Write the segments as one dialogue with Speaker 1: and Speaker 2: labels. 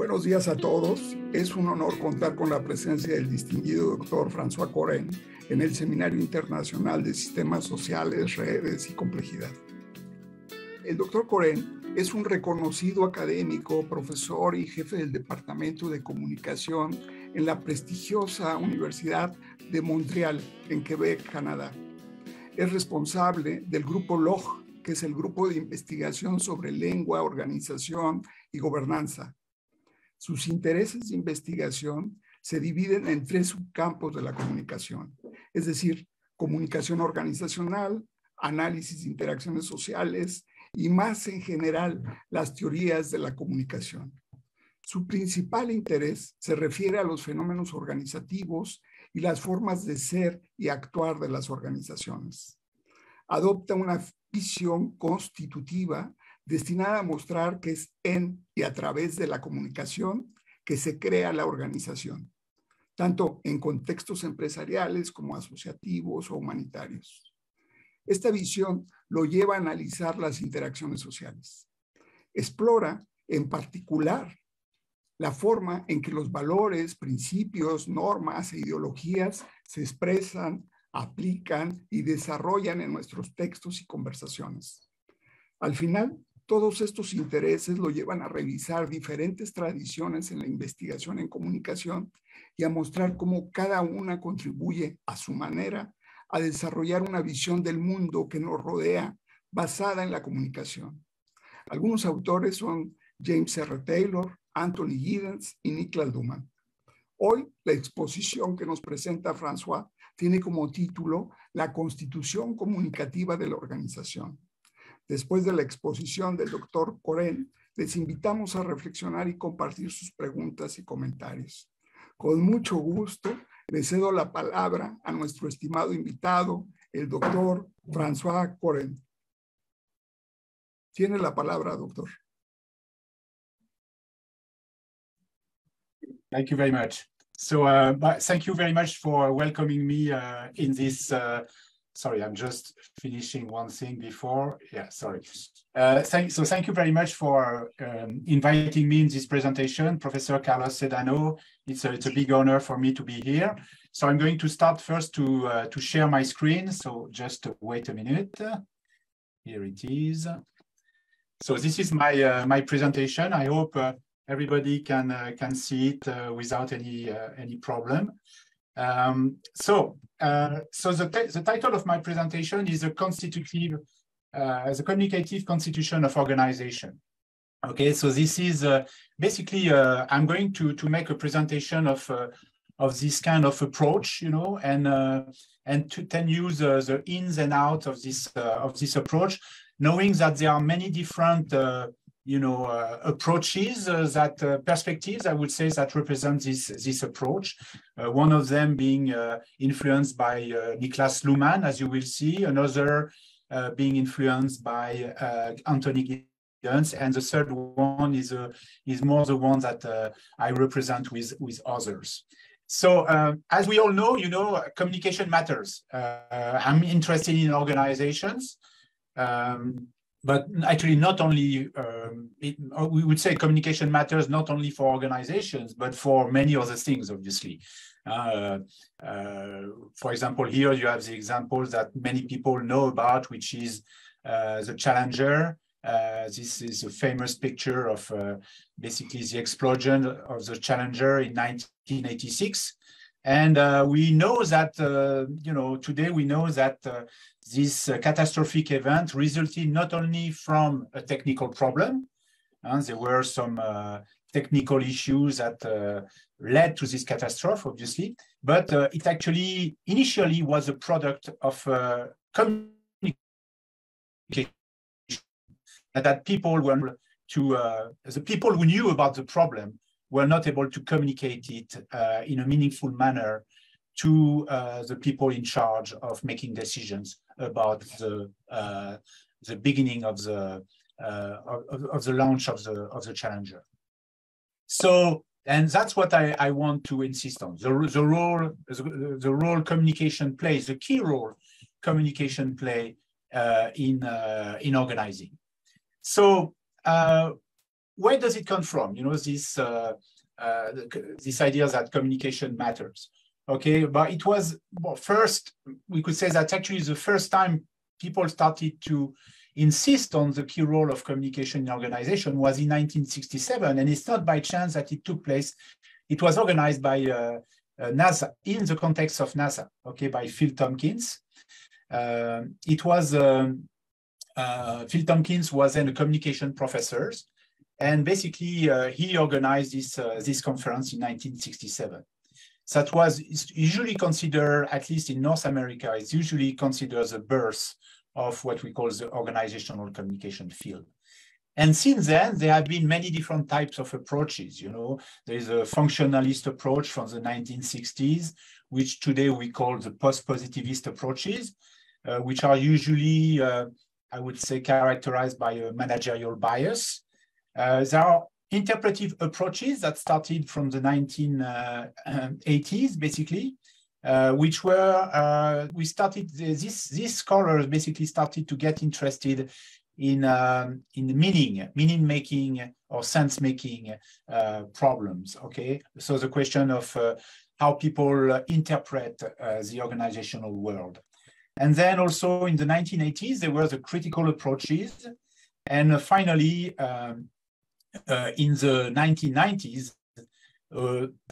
Speaker 1: Buenos días a todos. Es un honor contar con la presencia del distinguido doctor François Cooren en el Seminario Internacional de Sistemas Sociales, Redes y Complejidad. El doctor Cooren es un reconocido académico, profesor y jefe del Departamento de Comunicación en la prestigiosa Universidad de Montréal, en Quebec, Canadá. Es responsable del grupo LOG, que es el Grupo de Investigación sobre Lengua, Organización y Gobernanza. Sus intereses de investigación se dividen en 3 subcampos de la comunicación, es decir, comunicación organizacional, análisis de interacciones sociales y más en general las teorías de la comunicación. Su principal interés se refiere a los fenómenos organizativos y las formas de ser y actuar de las organizaciones. Adopta una visión constitutiva destinada a mostrar que es en y a través de la comunicación que se crea la organización, tanto en contextos empresariales como asociativos o humanitarios. Esta visión lo lleva a analizar las interacciones sociales. Explora, en particular, la forma en que los valores, principios, normas e ideologías se expresan, aplican y desarrollan en nuestros textos y conversaciones. Al final, todos estos intereses lo llevan a revisar diferentes tradiciones en la investigación en comunicación y a mostrar cómo cada una contribuye a su manera a desarrollar una visión del mundo que nos rodea basada en la comunicación. Algunos autores son James R. Taylor, Anthony Giddens y Niklas Luhmann. Hoy, la exposición que nos presenta François tiene como título La constitución comunicativa de la organización. Después de la exposición del doctor Cooren, les invitamos a reflexionar y compartir sus preguntas y comentarios. Con mucho gusto, le cedo la palabra a nuestro estimado invitado, el doctor François Cooren. Tiene la palabra, doctor.
Speaker 2: Thank you very much. So, thank you very much for welcoming me in this. Sorry, I'm just finishing one thing before. Yeah, sorry. So thank you very much for inviting me in this presentation, Professor Carlos Sedano. It's a big honor for me to be here. So I'm going to start first to share my screen. So just wait a minute. Here it is. So this is my presentation. I hope everybody can see it without any problem. So the title of my presentation is the communicative constitution of organization. Okay, so this is basically I'm going to make a presentation of this kind of approach, you know, and to then use the ins and outs of this approach, knowing that there are many different approaches, perspectives, I would say, that represent this approach. One of them being influenced by Niklas Luhmann, as you will see, another being influenced by Anthony Giddens, and the third one is more the one that I represent with others. So as we all know, communication matters. I'm interested in organizations. But actually, not only, we would say communication matters not only for organizations, but for many other things, obviously. For example, here you have the examples that many people know about, which is the Challenger. This is a famous picture of basically the explosion of the Challenger in 1986. And we know that, today we know that this catastrophic event resulted not only from a technical problem, there were some technical issues that led to this catastrophe, obviously, but it actually initially was a product of communication, that people were the people who knew about the problem were not able to communicate it in a meaningful manner to the people in charge of making decisions about the beginning of the launch of the Challenger. So, and that's what I want to insist on. The role communication plays, the key role communication play in organizing. So where does it come from? You know, this idea that communication matters. Okay, but it was, well, first, we could say that actually the first time people started to insist on the key role of communication in organization was in 1967, and it's not by chance that it took place. It was organized by NASA, in the context of NASA, okay, by Phil Tompkins. Phil Tompkins was then a communication professor, and basically he organized this conference in 1967. That was usually considered, at least in North America, it's usually considered the birth of what we call the organizational communication field. And since then, there have been many different types of approaches. You know, there is a functionalist approach from the 1960s, which today we call the post-positivist approaches, which are usually, I would say, characterized by a managerial bias. There are interpretive approaches that started from the 1980s, basically, which were, these scholars basically started to get interested in meaning-making or sense-making problems, okay? So the question of how people interpret the organizational world. And then also in the 1980s, there were the critical approaches. And finally, in the 1990s,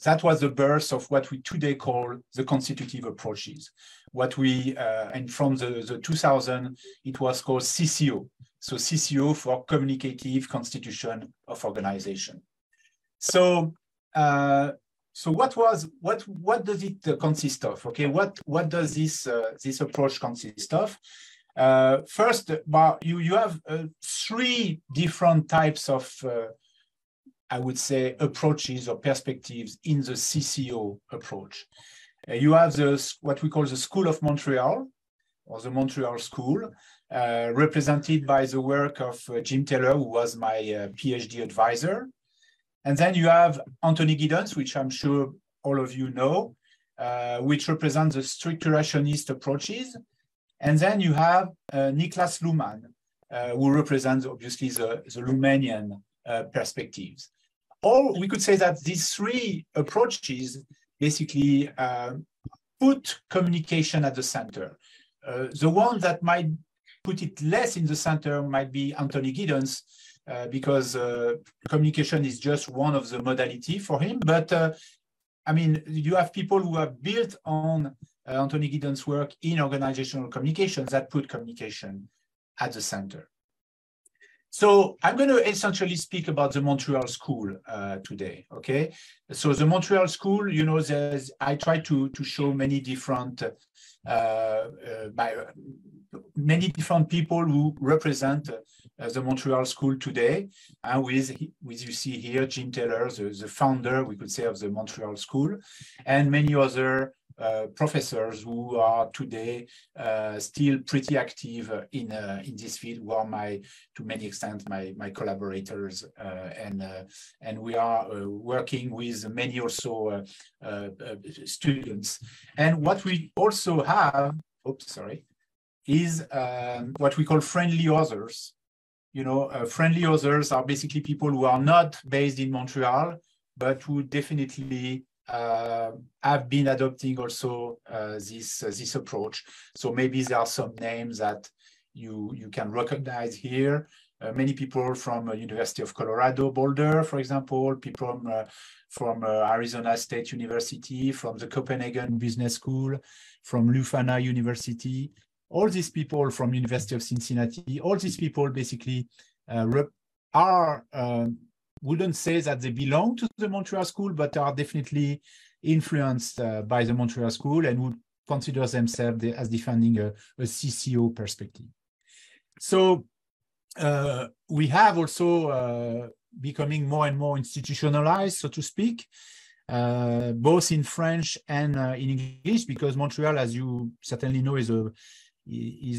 Speaker 2: that was the birth of what we today call the constitutive approaches. And from the 2000, it was called CCO. So CCO for communicative constitution of organization. So, what does it consist of? Okay, what does this approach consist of? First, you have three different types of, I would say, approaches or perspectives in the CCO approach. You have what we call the School of Montreal, or the Montreal School, represented by the work of Jim Taylor, who was my PhD advisor. And then you have Anthony Giddens, which I'm sure all of you know, which represents the structurationist approaches. And then you have Niklas Luhmann, who represents obviously the Luhmannian perspectives. Or we could say that these three approaches basically put communication at the center. The one that might put it less in the center might be Anthony Giddens, because communication is just one of the modality for him. But I mean, you have people who have built on Anthony Giddens' work in organizational communication that put communication at the center. So I'm going to essentially speak about the Montreal School today, okay? So the Montreal School, you know, I try to show many different people who represent the Montreal School today, and with you see here, Jim Taylor, the founder, we could say, of the Montreal School, and many other professors who are today still pretty active in this field, who are to many extent my collaborators, and we are working with many also students. And what we also have, is what we call friendly authors. You know, friendly authors are basically people who are not based in Montreal, but who definitely have been adopting also this approach. So maybe there are some names that you can recognize here. Many people from University of Colorado, Boulder, for example, people from Arizona State University, from the Copenhagen Business School, from Leuphana University. All these people from University of Cincinnati, all these people basically wouldn't say that they belong to the Montreal School, but are definitely influenced by the Montreal School and would consider themselves as defending a CCO perspective. So we have also becoming more and more institutionalized, so to speak, both in French and in English, because Montreal, as you certainly know, is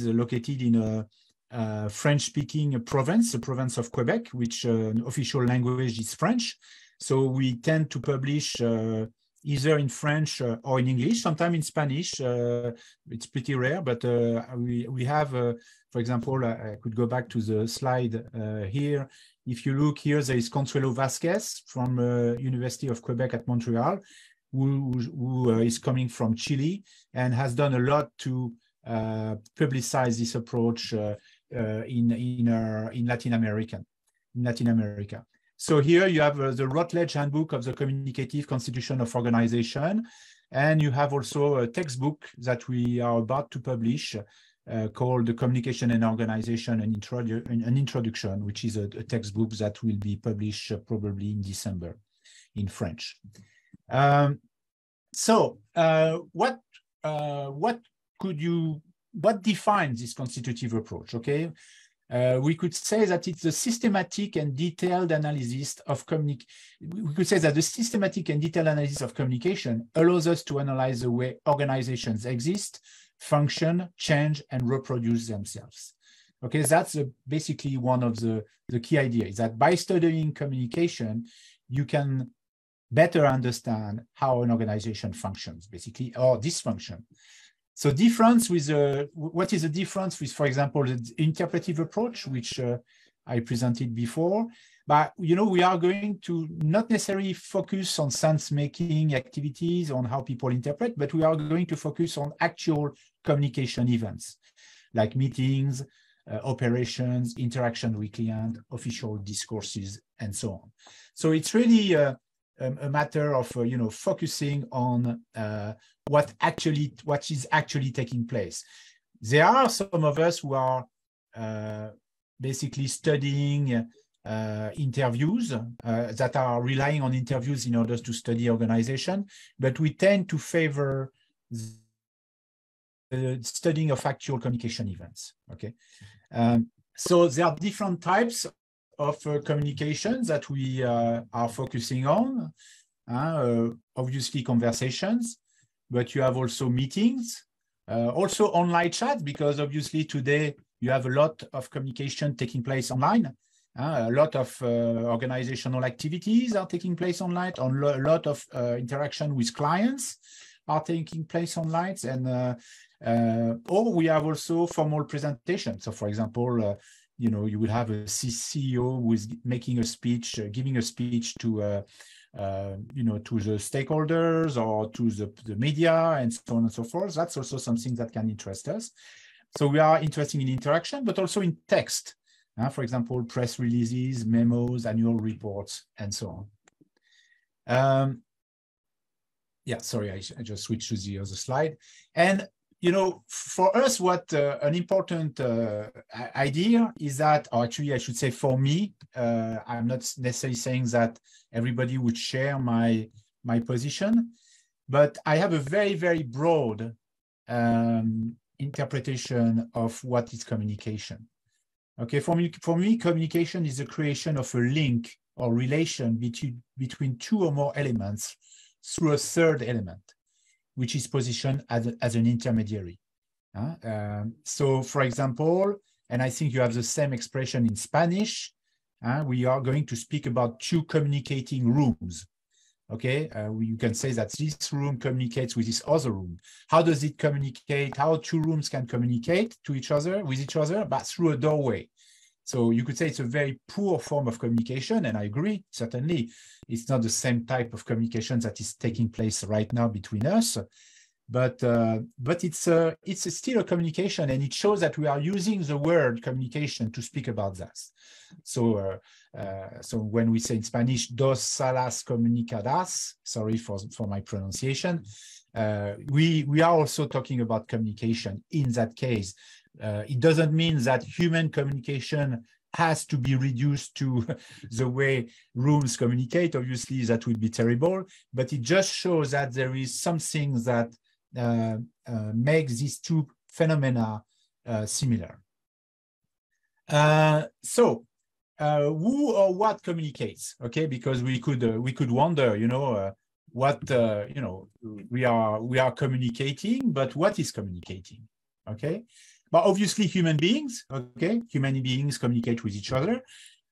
Speaker 2: located in a French-speaking province, the province of Quebec, which official language is French. So we tend to publish either in French or in English, sometimes in Spanish. It's pretty rare, but we have, for example, I could go back to the slide here. If you look here, there is Consuelo Vasquez from University of Quebec at Montreal, who is coming from Chile and has done a lot to publicize this approach in Latin America. So here you have the Routledge Handbook of the Communicative Constitution of Organization, and you have also a textbook that we are about to publish called The Communication and Organization, an Introduction, which is a textbook that will be published probably in December in French. What defines this constitutive approach? Okay, we could say that it's a systematic and detailed analysis of communication allows us to analyze the way organizations exist, function, change, and reproduce themselves. Okay, that's basically one of the key ideas, that by studying communication, you can better understand how an organization functions, basically, or dysfunction. So difference with, what is the difference with, for example, the interpretive approach, which I presented before? But, you know, we are going to not necessarily focus on sense-making activities, on how people interpret, but we are going to focus on actual communication events, like meetings, operations, interaction with clients, official discourses, and so on. So it's really a matter of, you know, focusing on what is actually taking place. There are some of us who are basically studying interviews that are relying on interviews in order to study organization, but we tend to favor the studying of actual communication events. Okay, so there are different types of communication that we are focusing on. Obviously conversations, but you have also meetings, also online chat, because obviously today you have a lot of communication taking place online. A lot of organizational activities are taking place online, a lot of interaction with clients are taking place online, and or we have also formal presentations. So for example, you know, you will have a CEO who is making a speech, giving a speech to you know, to the stakeholders or to the media and so on and so forth. That's also something that can interest us. So we are interested in interaction, but also in text. For example, press releases, memos, annual reports, and so on. Yeah, sorry, I just switched to the other slide. And, you know, for us, what an important idea is that, or actually I should say for me, I'm not necessarily saying that everybody would share my position, but I have a very, very broad interpretation of what is communication. Okay, for me, communication is the creation of a link or relation between two or more elements through a third element, which is positioned as an intermediary. So, for example, and I think you have the same expression in Spanish, we are going to speak about two communicating rooms. Okay, you can say that this room communicates with this other room. How does it communicate? How two rooms can communicate to each other, with each other? But through a doorway. So you could say it's a very poor form of communication, and I agree, certainly. It's not the same type of communication that is taking place right now between us, but it's still a communication, and it shows that we are using the word communication to speak about that. So, so when we say in Spanish, dos salas comunicadas, sorry for my pronunciation, we are also talking about communication in that case. It doesn't mean that human communication has to be reduced to the way rooms communicate. Obviously, that would be terrible, but it just shows that there is something that makes these two phenomena similar. So, who or what communicates? Okay, because we could wonder, you know, what you know, we are communicating, but what is communicating? Okay. But obviously human beings, okay, human beings communicate with each other.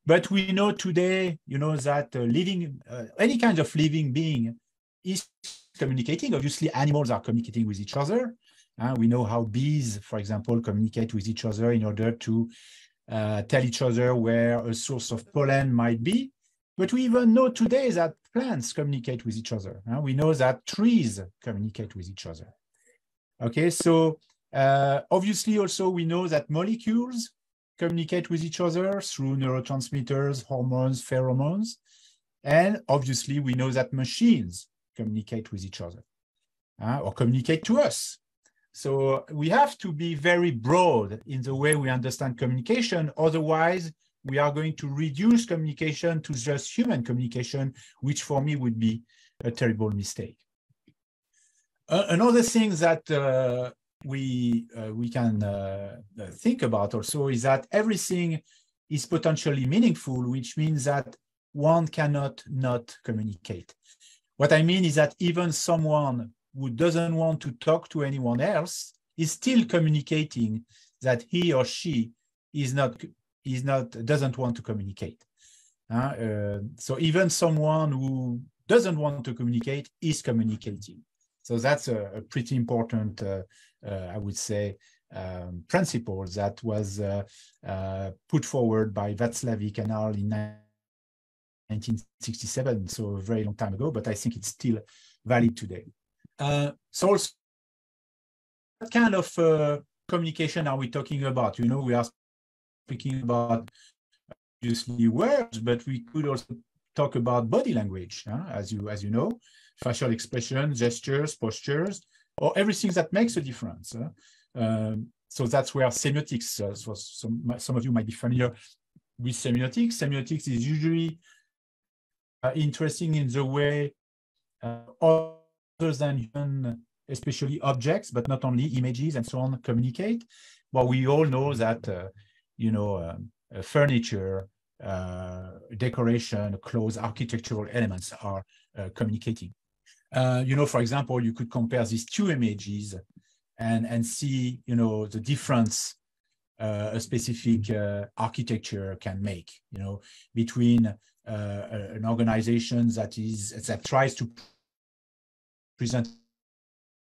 Speaker 2: But we know today, you know, that any kind of living being is communicating. Obviously, animals are communicating with each other. We know how bees, for example, communicate with each other in order to
Speaker 3: tell each other where a source of pollen might be. But we even know today that plants communicate with each other. We know that trees communicate with each other. Okay, so obviously also we know that molecules communicate with each other through neurotransmitters, hormones, pheromones. And obviously we know that machines communicate with each other or communicate to us. So we have to be very broad in the way we understand communication. Otherwise, we are going to reduce communication to just human communication, which for me would be a terrible mistake. Another thing that we can think about also is that everything is potentially meaningful, which means that one cannot not communicate. What I mean is that even someone who doesn't want to talk to anyone else is still communicating that he or she doesn't want to communicate. So even someone who doesn't want to communicate is communicating. So that's a pretty important, I would say, principle that was put forward by Václavic and Al in 1967, so a very long time ago, but I think it's still valid today. So also, what kind of communication are we talking about? You know, we are speaking about obviously words, but we could also talk about body language, as you know, facial expression, gestures, postures, or everything that makes a difference. So that's where semiotics, so some of you might be familiar with semiotics. Semiotics is usually interesting in the way other than human, especially objects, but not only images and so on, communicate. But we all know that, you know, furniture, decoration, clothes, architectural elements are communicating. You know, for example, you could compare these two images and see, you know, the difference a specific architecture can make, you know, between an organization that tries to present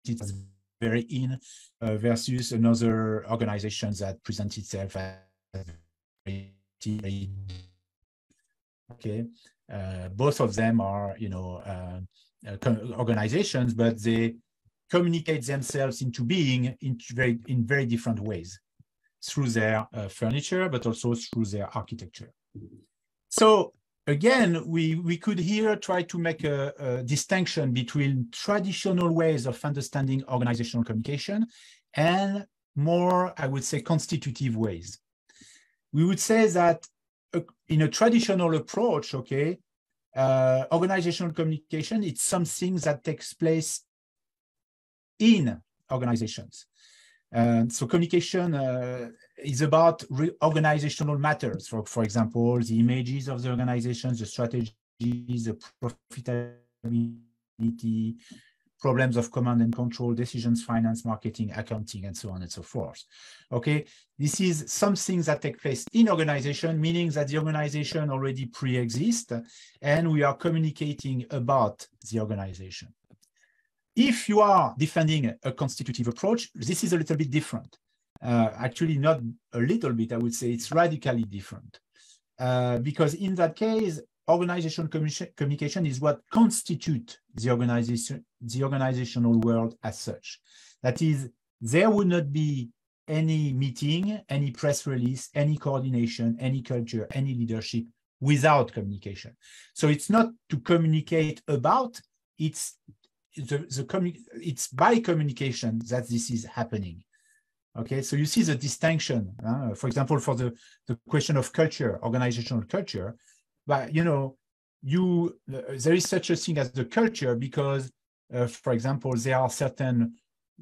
Speaker 3: it as very in versus another organization that presents itself as very okay. Both of them are, you know, organizations, but they communicate themselves into being in very different ways through their furniture, but also through their architecture. So again, we could here try to make a distinction between traditional ways of understanding organizational communication and more, I would say, constitutive ways. We would say that in a traditional approach, okay, organizational communication, it's something that takes place in organizations. So communication is about organizational matters. For example, the images of the organizations, the strategies, the profitability, problems of command and control, decisions, finance, marketing, accounting, and so on and so forth. Okay, this is something that takes place in organization, meaning that the organization already pre-exists, and we are communicating about the organization. If you are defending a constitutive approach, this is a little bit different. Actually, not a little bit, I would say it's radically different. Because in that case, organizational communication is what constitutes the organizational world as such. That is, there would not be any meeting, any press release, any coordination, any culture, any leadership without communication. So it's not to communicate about, it's by communication that this is happening. Okay, so you see the distinction. For example, for the question of culture, organizational culture, but you know, there is such a thing as the culture because, for example, there are certain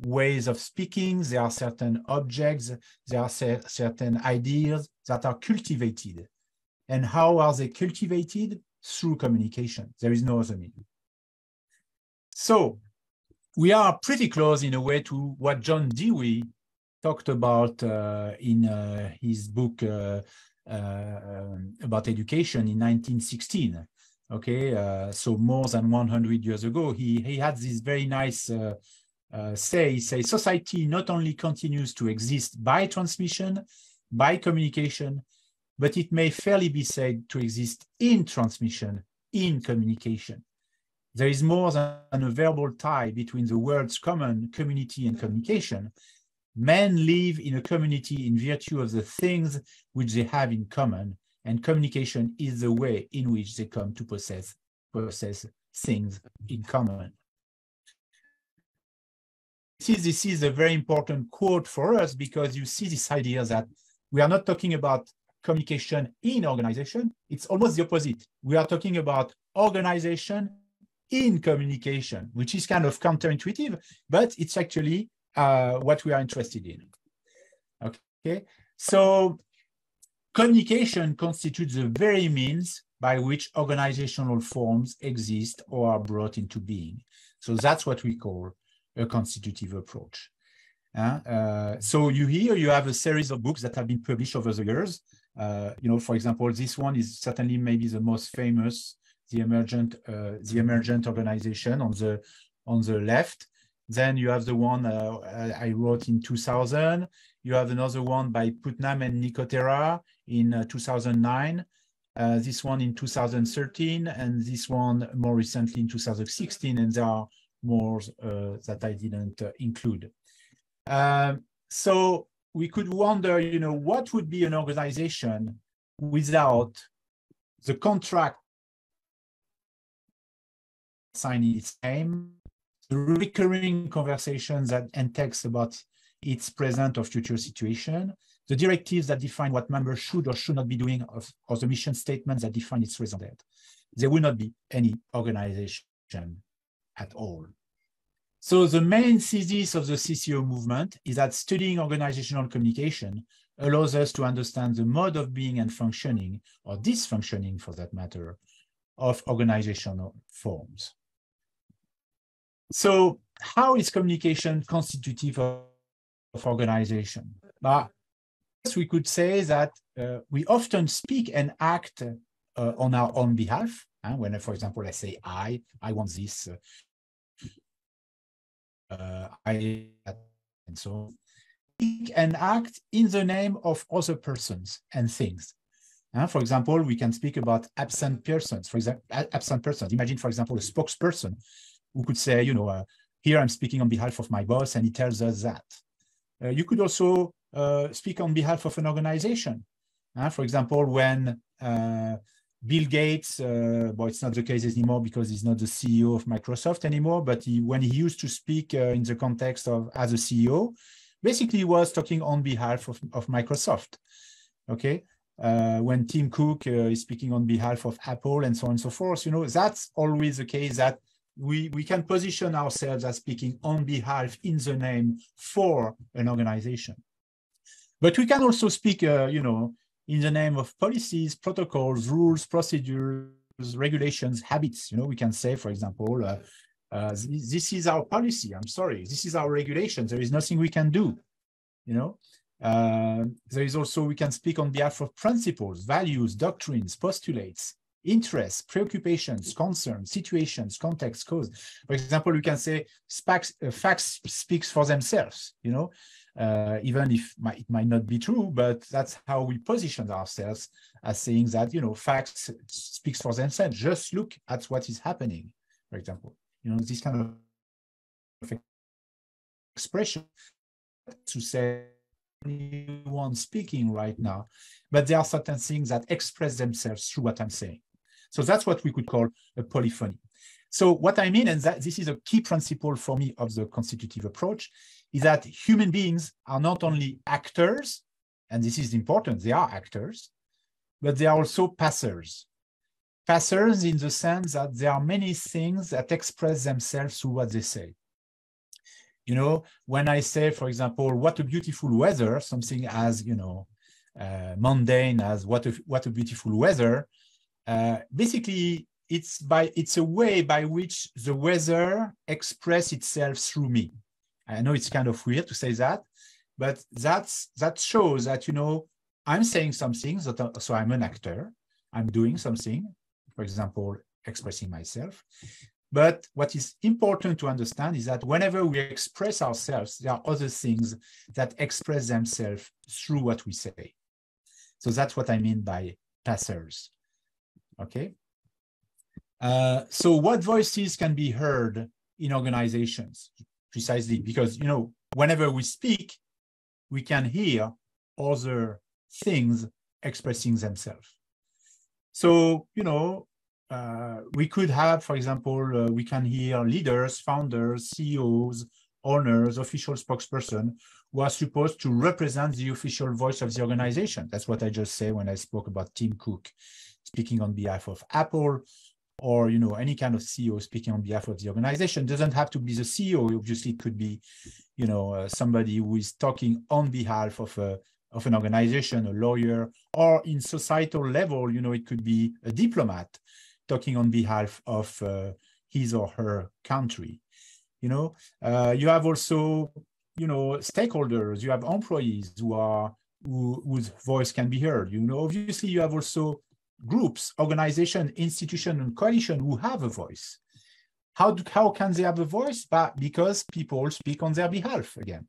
Speaker 3: ways of speaking, there are certain objects, there are certain ideas that are cultivated. And how are they cultivated? Through communication. There is no other means. So we are pretty close in a way to what John Dewey talked about in his book about education in 1916. Okay, so more than 100 years ago, he had this very nice say, society not only continues to exist by transmission, by communication, but it may fairly be said to exist in transmission, in communication. There is more than a verbal tie between the words common, community, and communication. Men live in a community in virtue of the things which they have in common, and communication is the way in which they come to possess things in common. This is a very important quote for us, because you see this idea that we are not talking about communication in organization. It's almost the opposite. We are talking about organization in communication, which is kind of counterintuitive, but it's actually what we are interested in. Okay, so communication constitutes the very means by which organizational forms exist or are brought into being. So that's what we call a constitutive approach. So you have a series of books that have been published over the years. For example, this one is certainly maybe the most famous, the emergent organization on the left. Then you have the one I wrote in 2000. You have another one by Putnam and Nicotera in 2009. This one in 2013, and this one more recently in 2016. And there are more that I didn't include. So we could wonder, what would be an organization without the contract signing its name, the recurring conversations and texts about its present or future situation, the directives that define what members should or should not be doing, or the mission statements that define its result. There will not be any organization at all. So the main thesis of the CCO movement is that studying organizational communication allows us to understand the mode of being and functioning, or dysfunctioning for that matter, of organizational forms. So how is communication constitutive of organization? But we could say that we often speak and act on our own behalf. When, for example, I say, I want this, and so on. Speak and act in the name of other persons and things. For example, we can speak about absent persons. For example, absent persons. Imagine, for example, a spokesperson who could say, here I'm speaking on behalf of my boss, and he tells us that. You could also speak on behalf of an organization. For example, when Bill Gates, well, it's not the case anymore because he's not the CEO of Microsoft anymore, but when he used to speak in the context of as a CEO, basically he was talking on behalf of Microsoft. Okay. When Tim Cook is speaking on behalf of Apple and so on and so forth, that's always the case, that we can position ourselves as speaking on behalf, in the name, for an organization. But we can also speak, in the name of policies, protocols, rules, procedures, regulations, habits. We can say, for example, this is our policy. I'm sorry, this is our regulation. There is nothing we can do. There is also, we can speak on behalf of principles, values, doctrines, postulates, interests, preoccupations, concerns, situations, context, cause. For example, we can say facts speaks for themselves, even if it might not be true, but that's how we position ourselves, as saying that, facts speaks for themselves. Just look at what is happening, for example. This kind of expression to say anyone speaking right now, but there are certain things that express themselves through what I'm saying. So that's what we could call a polyphony. So what I mean, and that this is a key principle for me of the constitutive approach, is that human beings are not only actors, and this is important, they are actors, but they are also passers. Passers in the sense that there are many things that express themselves through what they say. When I say, for example, what a beautiful weather, something as, mundane as what a beautiful weather, basically it's a way by which the weather expresses itself through me. I know it's kind of weird to say that, but that shows that, I'm saying something, so I'm an actor, I'm doing something, for example, expressing myself. But what is important to understand is that whenever we express ourselves, there are other things that express themselves through what we say. So that's what I mean by passers. Okay. So what voices can be heard in organizations? Precisely because, you know, whenever we speak, we can hear other things expressing themselves. So, you know, we could have, for example, we can hear leaders, founders, CEOs, owners, official spokesperson who are supposed to represent the official voice of the organization. That's what I just said when I spoke about Tim Cook speaking on behalf of Apple, or, you know, any kind of CEO speaking on behalf of the organization. It doesn't have to be the CEO. Obviously, it could be, you know, somebody who is talking on behalf of an organization, a lawyer, or in societal level, you know, it could be a diplomat talking on behalf of his or her country. You know, you have also, you know, stakeholders. You have employees whose voice can be heard. You know, obviously, you have also groups, organization, institution, and coalition who have a voice. How can they have a voice? But because people speak on their behalf again.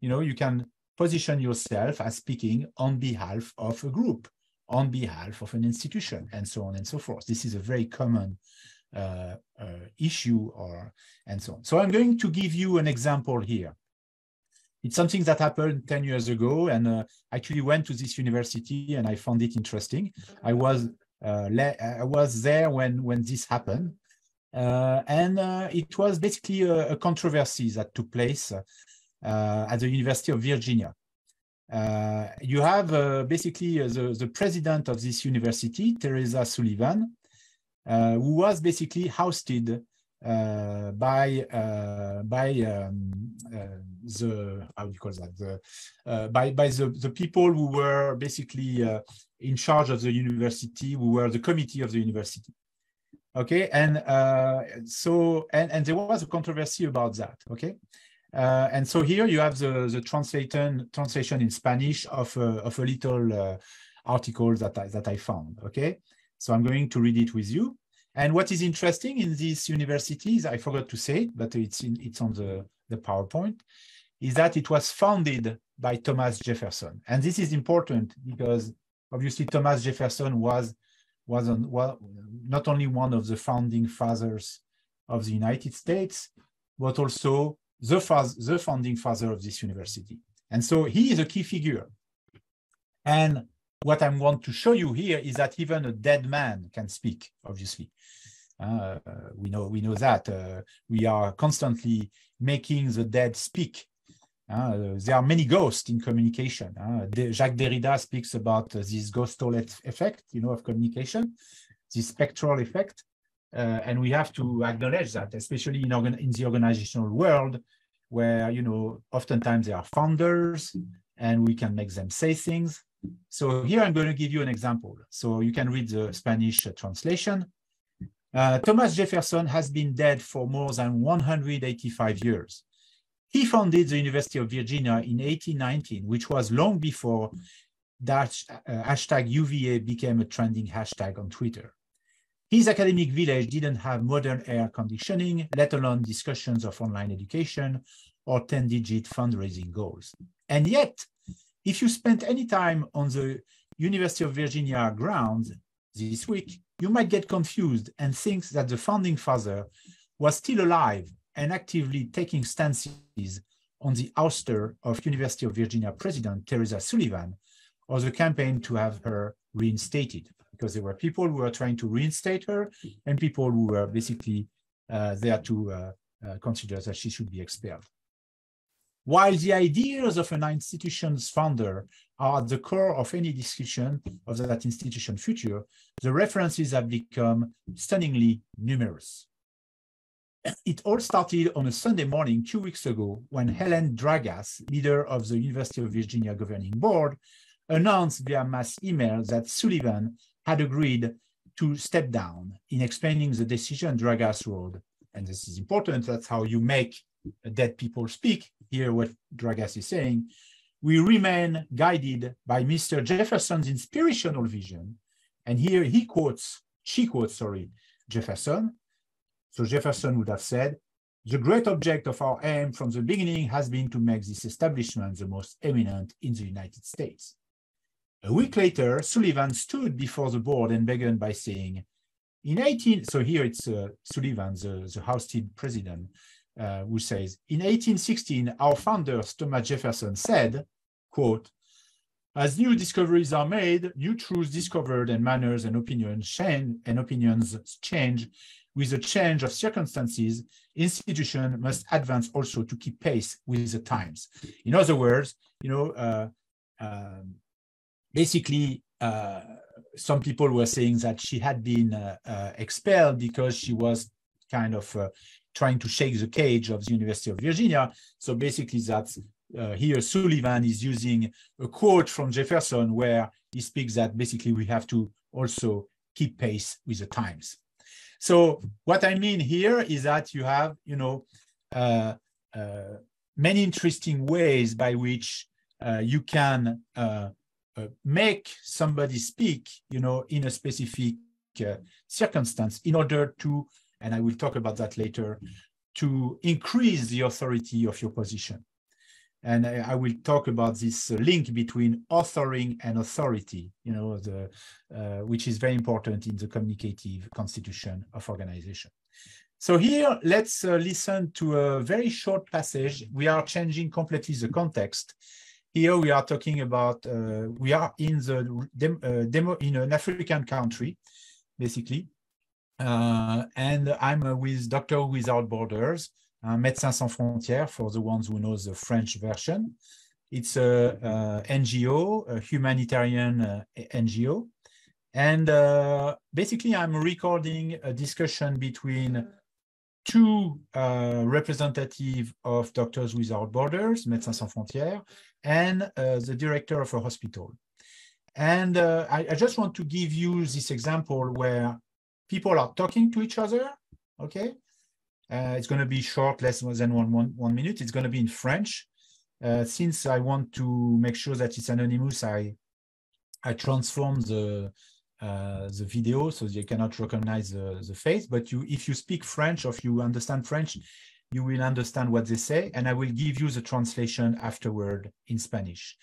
Speaker 3: You know, you can position yourself as speaking on behalf of a group, on behalf of an institution, and so on and so forth. This is a very common issue, and so on. So I'm going to give you an example here. It's something that happened 10 years ago, and I actually went to this university and I found it interesting. I was there when this happened, and it was basically a controversy that took place at the University of Virginia. You have basically the president of this university, Teresa Sullivan, who was basically ousted by the, how do you call that, by the people who were basically in charge of the university, who were the committee of the university. Okay, and so there was a controversy about that. Okay, and so here you have the translation in Spanish of a little article that I found. Okay, so I'm going to read it with you. And what is interesting in these universities, I forgot to say, but it's on the PowerPoint, is that it was founded by Thomas Jefferson. And this is important because obviously Thomas Jefferson was not only one of the founding fathers of the United States, but also the founding father of this university. And so he is a key figure. And what I want to show you here is that even a dead man can speak, obviously. We know that. We are constantly making the dead speak. There are many ghosts in communication. Jacques Derrida speaks about this ghostal effect, you know, of communication, this spectral effect. And we have to acknowledge that, especially in the organizational world, where, you know, oftentimes there are founders and we can make them say things. So here I'm going to give you an example. So you can read the Spanish translation. Thomas Jefferson has been dead for more than 185 years. He founded the University of Virginia in 1819, which was long before that hashtag UVA became a trending hashtag on Twitter. His academic village didn't have modern air conditioning, let alone discussions of online education or 10-digit fundraising goals. And yet, if you spent any time on the University of Virginia grounds this week, you might get confused and think that the founding father was still alive and actively taking stances on the ouster of University of Virginia President Teresa Sullivan, or the campaign to have her reinstated, because there were people who were trying to reinstate her and people who were basically there to consider that she should be expelled. While the ideas of an institution's founder are at the core of any discussion of that institution's future, the references have become stunningly numerous. It all started on a Sunday morning 2 weeks ago when Helen Dragas, leader of the University of Virginia Governing Board, announced via mass email that Sullivan had agreed to step down. In explaining the decision, Dragas wrote, and this is important, that's how you make dead people speak. Here what Dragas is saying, we remain guided by Mr. Jefferson's inspirational vision. And here she quotes, Jefferson. So Jefferson would have said, the great object of our aim from the beginning has been to make this establishment the most eminent in the United States. A week later, Sullivan stood before the board and began by saying, so here it's Sullivan, the ousted president, who says, in 1816, our founders, Thomas Jefferson, said, quote, as new discoveries are made, new truths discovered, and manners and opinions change with the change of circumstances, institutions must advance also to keep pace with the times. In other words, basically, some people were saying that she had been expelled because she was kind of trying to shake the cage of the University of Virginia. So basically that's here Sullivan is using a quote from Jefferson where he speaks that basically we have to also keep pace with the times. So what I mean here is that you have, many interesting ways by which you can make somebody speak, in a specific circumstance in order to, and I will talk about that later, to increase the authority of your position. And I will talk about this link between authoring and authority, which is very important in the communicative constitution of organization. So here, let's listen to a very short passage. We are changing completely the context. Here we are talking about, we are in in an African country, basically. And I'm with Doctors Without Borders, Médecins Sans Frontières, for the ones who know the French version. It's a NGO, a humanitarian NGO. And basically, I'm recording a discussion between two representatives of Doctors Without Borders, Médecins Sans Frontières, and the director of a hospital. And I just want to give you this example where people are talking to each other, okay? It's going to be short, less than one minute. It's going to be in French. Since I want to make sure that it's anonymous, I transform the video so you cannot recognize the face. But if you speak French or if you understand French, you will understand what they say, and I will give you the translation afterward in Spanish.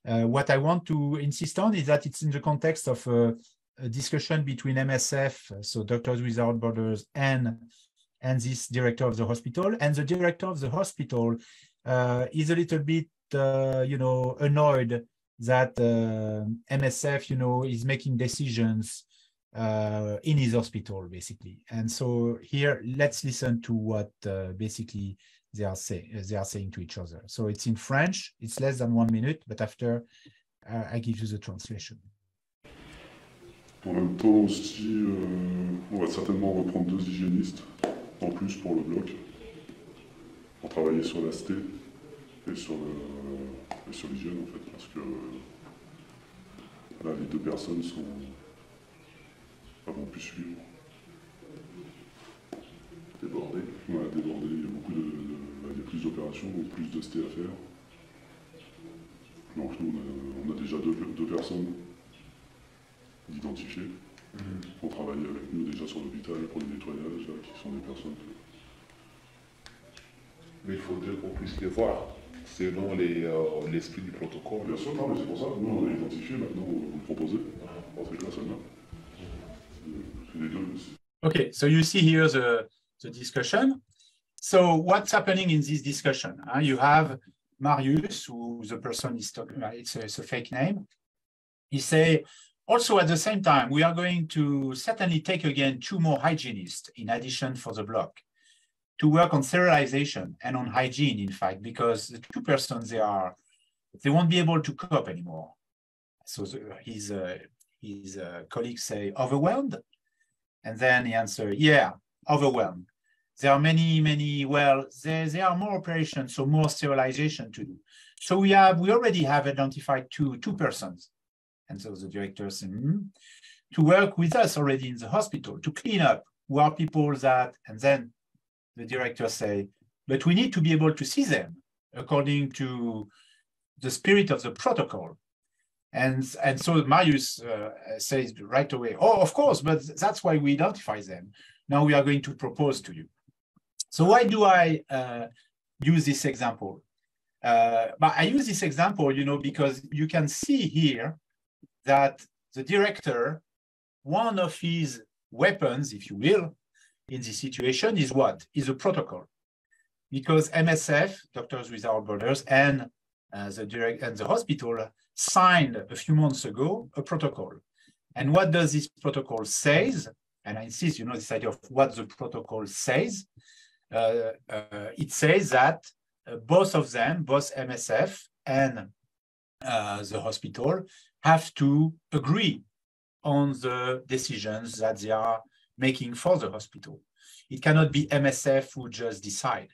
Speaker 3: What I want to insist on is that it's in the context of a discussion between MSF, so Doctors Without Borders, and this director of the hospital. And the director of the hospital is a little bit, annoyed that MSF, is making decisions in his hospital, basically. And so here, let's listen to what basically they are saying to each other. So it's in French. It's less than 1 minute, but after I give you the translation.
Speaker 4: En même temps aussi, on va certainement reprendre 2 hygiénistes en plus pour le bloc, pour travailler sur l'AST et sur l'hygiène en fait, parce que là les 2 personnes vont plus suivre. Débordé. Ouais, débordé, il y a il y a plus d'opérations, donc plus de ST à faire. Donc nous on a déjà deux personnes identifiées. On travaille avec nous déjà sur l'hôpital pour le nettoyage, qui sont des personnes.
Speaker 5: Mais il faudrait qu'on puisse les voir, selon l'esprit du protocole.
Speaker 4: Bien sûr, non, mais c'est pour ça, nous on a identifié, maintenant vous le proposez. C'est là seulement. C'est les 2.
Speaker 2: Okay, so you see here the discussion. So what's happening in this discussion? You have Marius, who the person is talking about, it's a fake name. He say, also, at the same time, we are going to certainly take again 2 more hygienists in addition for the block to work on sterilization and on hygiene, in fact, because the 2 persons, they won't be able to cope anymore. So his colleagues say, overwhelmed? And then he answers, yeah, overwhelmed. There are many, well, there are more operations, so more sterilization to do. So we already have identified two persons. And so the director said, to work with us already in the hospital, to clean up who are people that, and then the director say, but we need to be able to see them according to the spirit of the protocol. And so Marius says right away, oh, of course, but that's why we identify them. Now we are going to propose to you. So why do I use this example? But I use this example, because you can see here
Speaker 3: that the director, one of his weapons, if you will, in this situation is what? Is a protocol. Because MSF, Doctors Without Borders, and the hospital signed a few months ago a protocol. And what does this protocol say? And I insist, this idea of what the protocol says. It says that both of them, both MSF and the hospital, have to agree on the decisions that they are making for the hospital. It cannot be MSF who just decide.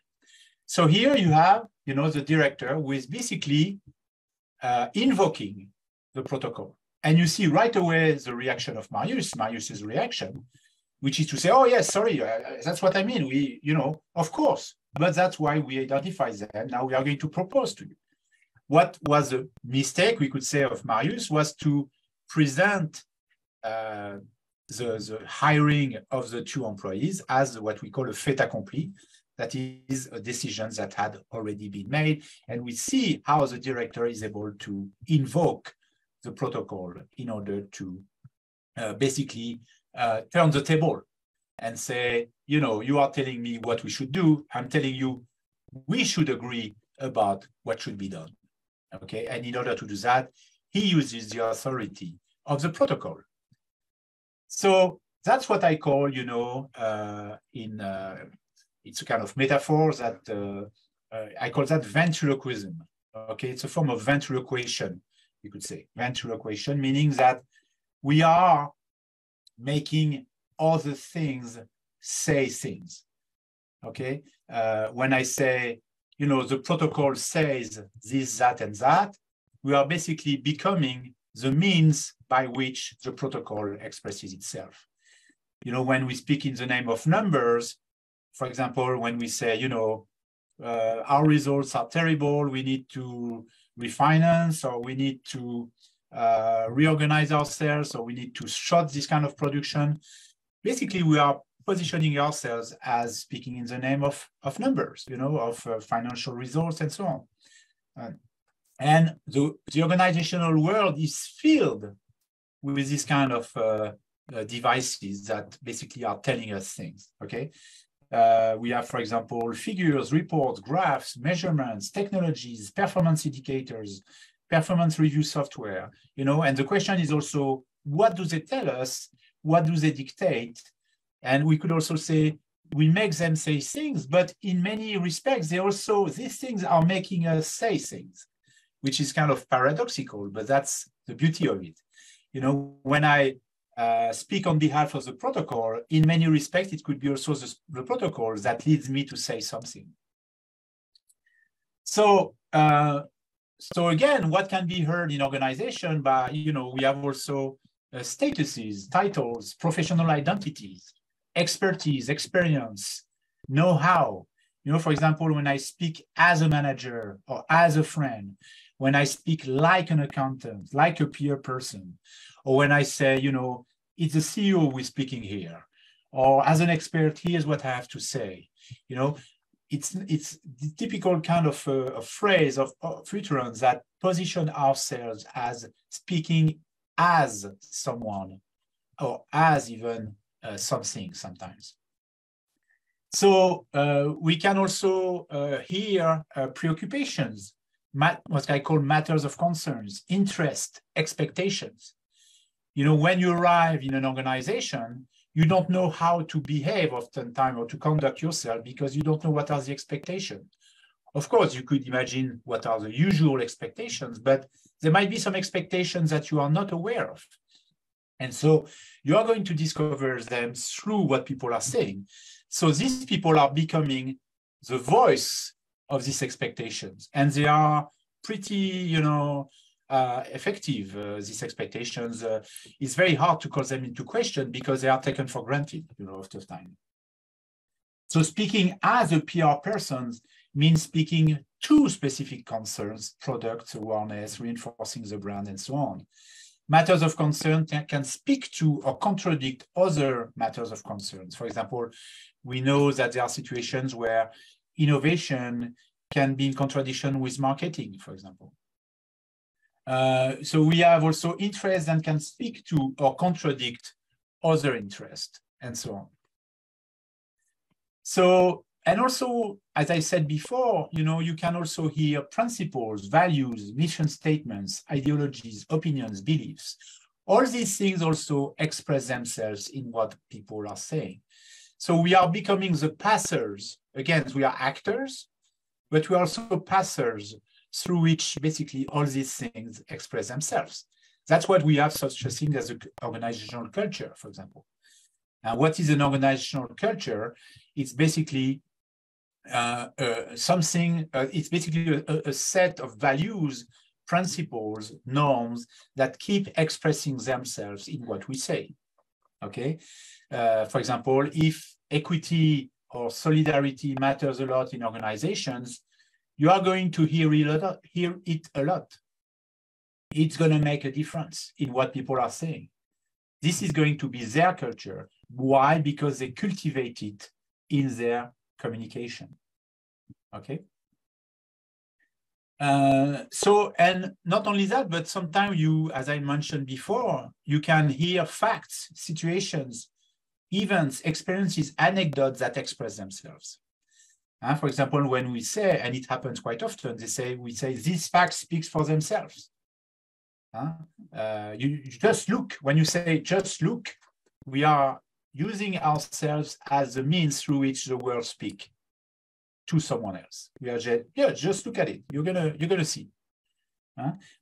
Speaker 3: So here you have, the director who is basically invoking the protocol. And you see right away the reaction of Marius's reaction, which is to say, oh yes, sorry, that's what I mean. We, of course, but that's why we identify them. Now we are going to propose to you. What was a mistake, we could say, of Marius was to present the hiring of the two employees as what we call a fait accompli, that is a decision that had already been made. And we see how the director is able to invoke the protocol in order to basically turn the table and say, you are telling me what we should do. I'm telling you, we should agree about what should be done. Okay, and in order to do that, he uses the authority of the protocol. So that's what I call, it's a kind of metaphor that I call that ventriloquism. Okay, it's a form of ventriloquation, you could say. Ventriloquation, meaning that we are making other things say things. Okay, when I say, the protocol says this, that, and that, we are basically becoming the means by which the protocol expresses itself. When we speak in the name of numbers, for example, when we say, our results are terrible, we need to refinance, or we need to reorganize ourselves, or we need to shut this kind of production, basically we are positioning ourselves as speaking in the name of numbers, of financial results and so on. And the organizational world is filled with this kind of devices that basically are telling us things, okay? We have, for example, figures, reports, graphs, measurements, technologies, performance indicators, performance review software, and the question is also, what do they tell us? What do they dictate? And we could also say, we make them say things, but in many respects, these things are making us say things, which is kind of paradoxical, but that's the beauty of it. When I speak on behalf of the protocol, in many respects, it could be also the protocol that leads me to say something. So again, what can be heard in organization by, we have also statuses, titles, professional identities, expertise, experience, know-how. For example, when I speak as a manager or as a friend, when I speak like an accountant, like a peer person, or when I say, it's the CEO who is speaking here, or as an expert, here's what I have to say. It's the typical kind of a phrase of Futurans that position ourselves as speaking as someone, or as even something sometimes. So we can also hear preoccupations, what I call matters of concerns, interest, expectations. When you arrive in an organization, you don't know how to behave oftentimes or to conduct yourself because you don't know what are the expectations. Of course, you could imagine what are the usual expectations, but there might be some expectations that you are not aware of. And so you are going to discover them through what people are saying. So these people are becoming the voice of these expectations, and they are pretty, effective. These expectations, it's very hard to call them into question because they are taken for granted, after time. So speaking as a PR person means speaking to specific concerns, products, awareness, reinforcing the brand, and so on. Matters of concern can speak to or contradict other matters of concerns. For example, we know that there are situations where innovation can be in contradiction with marketing, for example. So we have also interests that can speak to or contradict other interests, and so on. So, and also, as I said before, you can also hear principles, values, mission statements, ideologies, opinions, beliefs. All these things also express themselves in what people are saying. So we are becoming the passers. Again, we are actors, but we are also passers through which basically all these things express themselves. That's what we have such a thing as an organizational culture, for example. Now, what is an organizational culture? It's basically it's basically a set of values, principles, norms that keep expressing themselves in what we say, okay? For example, if equity or solidarity matters a lot in organizations, you are going to hear it a lot. It's going to make a difference in what people are saying. This is going to be their culture. Why? Because they cultivate it in their communication, okay? And not only that, but sometimes you, as I mentioned before, you can hear facts, situations, events, experiences, anecdotes that express themselves. For example, when we say, and it happens quite often, we say, these facts speak for themselves. You just look, when you say just look, we are using ourselves as the means through which the world speaks to someone else. We are just, yeah, just look at it. You're gonna see.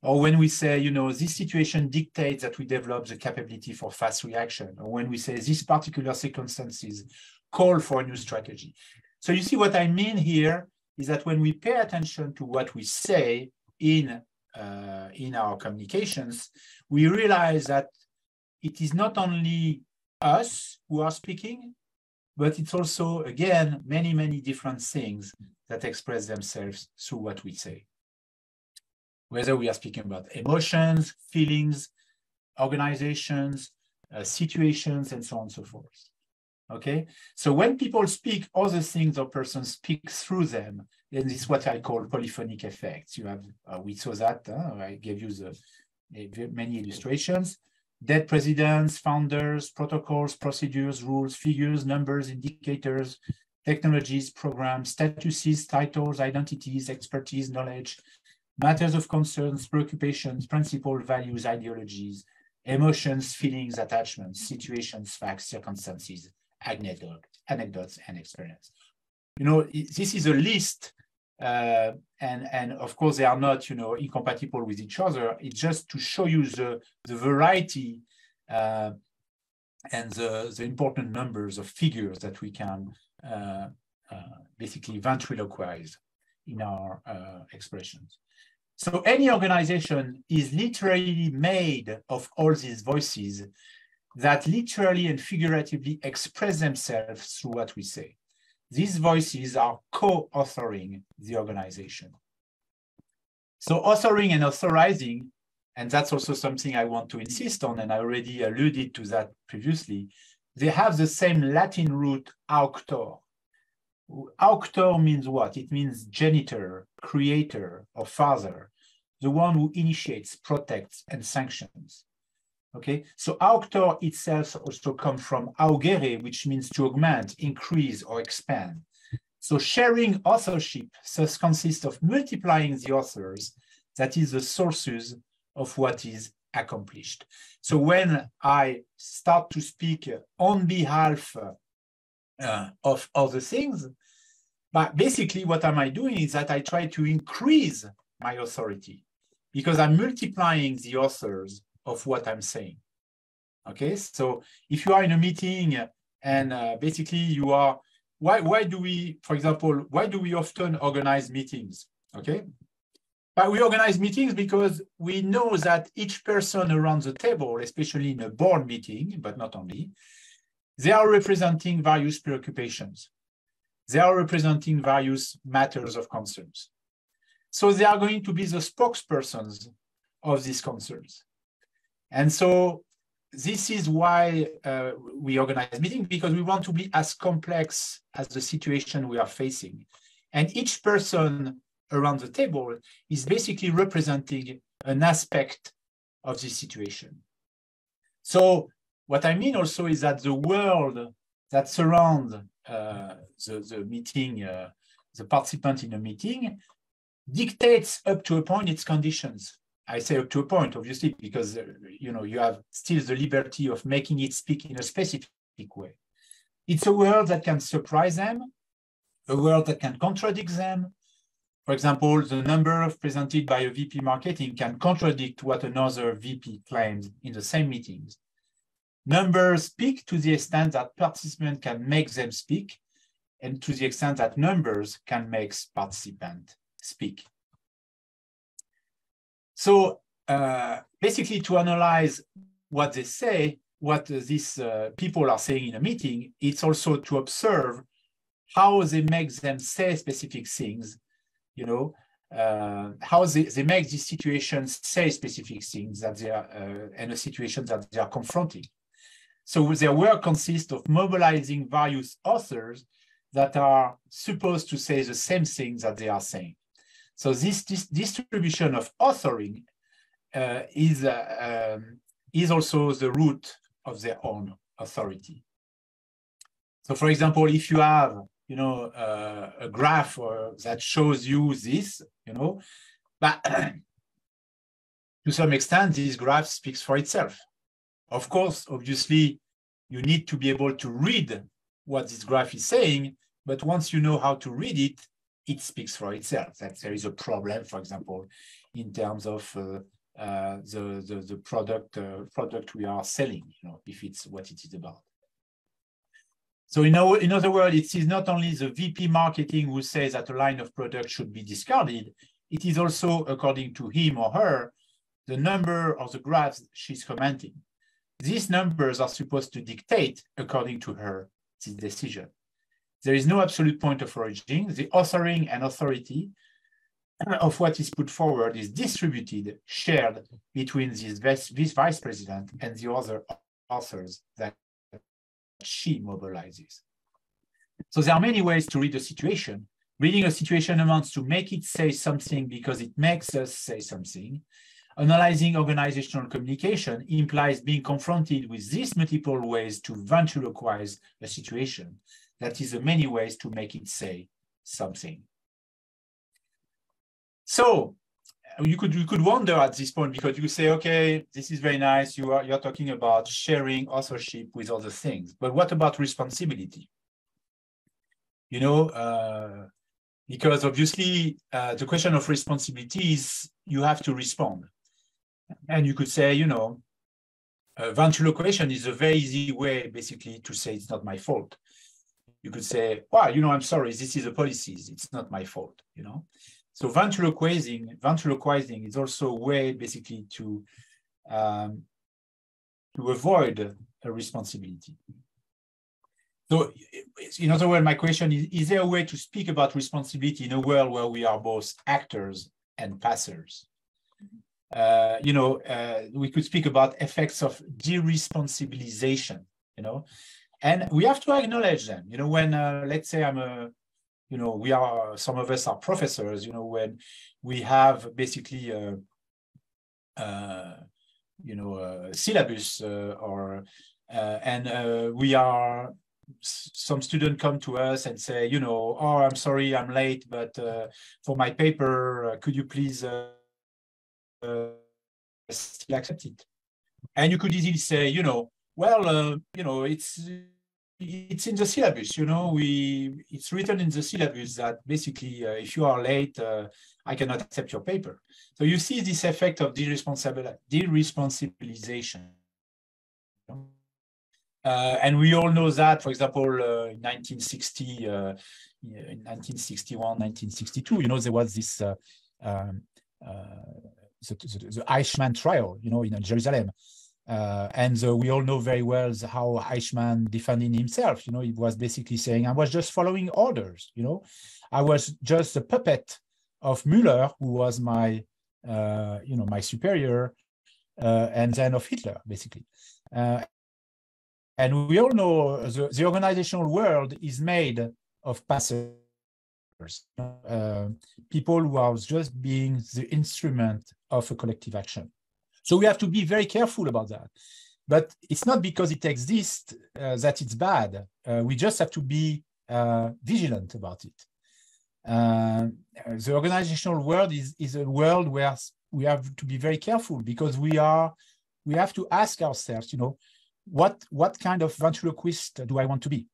Speaker 3: Or when we say, this situation dictates that we develop the capability for fast reaction. Or when we say these particular circumstances call for a new strategy. So you see what I mean here is that when we pay attention to what we say in our communications, we realize that it is not only us who are speaking, but it's also, again, many, many different things that express themselves through what we say. Whether we are speaking about emotions, feelings, organizations, situations, and so on and so forth. Okay? So when people speak, other things or persons speak through them, then this is what I call polyphonic effects. You have, we saw that, I gave you many illustrations. Dead presidents, founders, protocols, procedures, rules, figures, numbers, indicators, technologies, programs, statuses, titles, identities, expertise, knowledge, matters of concerns, preoccupations, principles, values, ideologies, emotions, feelings, attachments, situations, facts, circumstances, anecdotes, and experience. This is a list, and of course they are not, incompatible with each other. It's just to show you the variety and the important numbers of figures that we can basically ventriloquize in our expressions. So any organization is literally made of all these voices that literally and figuratively express themselves through what we say. These voices are co-authoring the organization. So authoring and authorizing, and that's also something I want to insist on, and I already alluded to that previously, they have the same Latin root auctor. Auctor means what? It means genitor, creator, or father, the one who initiates, protects, and sanctions. Okay, so auctor itself also comes from augere, which means to augment, increase, or expand. So sharing authorship thus consists of multiplying the authors, that is the sources of what is accomplished. So when I start to speak on behalf of other things, but basically what am I doing is that I try to increase my authority because I'm multiplying the authors of what I'm saying. Okay, so if you are in a meeting and basically you are, why do we, for example, why do we often organize meetings? Okay, but we organize meetings because we know that each person around the table, especially in a board meeting, but not only, they are representing various preoccupations. They are representing various matters of concerns. So they are going to be the spokespersons of these concerns. And so this is why we organize meetings, because we want to be as complex as the situation we are facing. And each person around the table is basically representing an aspect of this situation. So what I mean also is that the world that surrounds the meeting, the participant in a meeting, dictates up to a point its conditions. I say up to a point, obviously, because you have still the liberty of making it speak in a specific way. It's a world that can surprise them, a world that can contradict them. For example, the number presented by a VP marketing can contradict what another VP claims in the same meetings. Numbers speak to the extent that participants can make them speak, and to the extent that numbers can make participants speak. So basically, to analyze what they say, what these people are saying in a meeting, it's also to observe how they make them say specific things, how they make these situations say specific things that they are, and a situation that they are confronting. So their work consists of mobilizing various authors that are supposed to say the same things that they are saying. So this distribution of authoring is also the root of their own authority. So, for example, if you have, a graph that shows you this, but to some extent, this graph speaks for itself. Of course, obviously, you need to be able to read what this graph is saying, but once you know how to read it, it speaks for itself. That there is a problem, for example, in terms of the product we are selling, if it's what it is about. So in other words, it is not only the VP marketing who says that a line of product should be discarded, it is also, according to him or her, the number of the graphs she's commenting. These numbers are supposed to dictate, according to her, this decision. There is no absolute point of origin. The authoring and authority of what is put forward is distributed, shared between this vice president and the other authors that she mobilizes. So there are many ways to read a situation. Reading a situation amounts to make it say something because it makes us say something. Analyzing organizational communication implies being confronted with these multiple ways to ventriloquize a situation. That is the many ways to make it say something. So you could wonder at this point, because you say, okay, this is very nice. You're talking about sharing authorship with other things, but what about responsibility? Because obviously the question of responsibility is you have to respond. And you could say, ventriloquation is a very easy way, basically, to say it's not my fault. You could say, well, I'm sorry, this is the policies, it's not my fault, So ventriloquizing is also a way, basically, to avoid a responsibility. So, in other words, my question is there a way to speak about responsibility in a world where we are both actors and passers? We could speak about effects of deresponsabilization, and we have to acknowledge them. When, let's say some of us are professors, when we have basically a syllabus some students come to us and say, oh, I'm sorry, I'm late, but for my paper, could you please still accept it? And you could easily say, it's in the syllabus, it's written in the syllabus that basically if you are late, I cannot accept your paper. So you see this effect of deresponsabilization. And we all know that, for example, in 1960, in 1961, 1962, there was this the Eichmann trial, in Jerusalem. And we all know very well how Eichmann defended himself. He was basically saying, I was just following orders. I was just a puppet of Müller, who was my, my superior, and then of Hitler, basically. And we all know the organizational world is made of passers. people who are just being the instrument of a collective action. So we have to be very careful about that. But it's not because it exists that it's bad. We just have to be vigilant about it. The organizational world is a world where we have to be very careful, because we have to ask ourselves, what kind of ventriloquist do I want to be?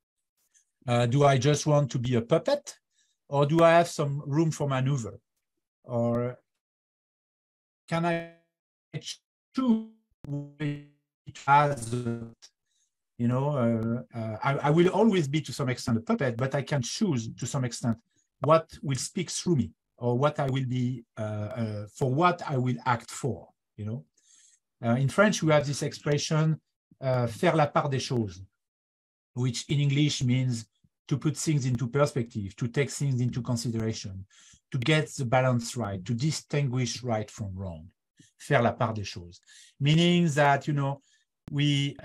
Speaker 3: Do I just want to be a puppet, or do I have some room for maneuver? Or can I choose as, I will always be to some extent a puppet, but I can choose to some extent what will speak through me, or what I will be, for what I will act for, In French, we have this expression, faire la part des choses, which in English means to put things into perspective, to take things into consideration, to get the balance right, to distinguish right from wrong. Faire la part des choses, meaning that, we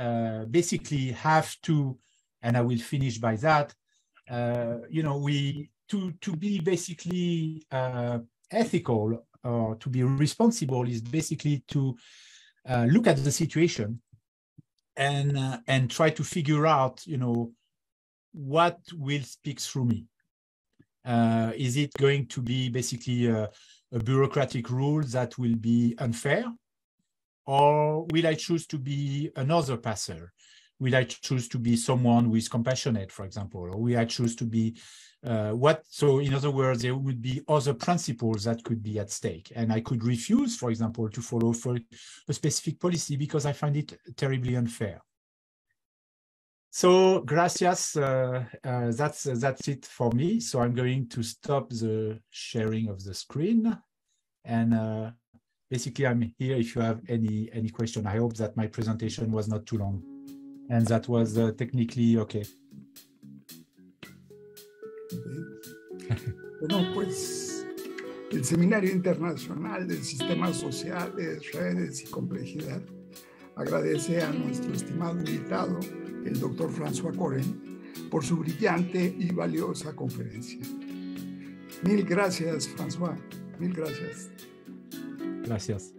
Speaker 3: basically have to, and I will finish by that, to be basically ethical, or to be responsible, is basically to look at the situation and try to figure out, what will speak through me. Is it going to be basically a bureaucratic rule that will be unfair? Or will I choose to be another passer? Will I choose to be someone who is compassionate, for example? Or will I choose to be So in other words, there would be other principles that could be at stake. And I could refuse, for example, to follow for a specific policy because I find it terribly unfair. So gracias, that's it for me. So I'm going to stop the sharing of the screen. And basically I'm here if you have any question. I hope that my presentation was not too long and that was technically okay.
Speaker 1: Bueno, pues el Seminario Internacional de Sistemas Sociales, Redes y Complejidad agradece a nuestro estimado invitado, el doctor François Cooren, por su brillante y valiosa conferencia. Mil gracias, François. Mil gracias.
Speaker 3: Gracias.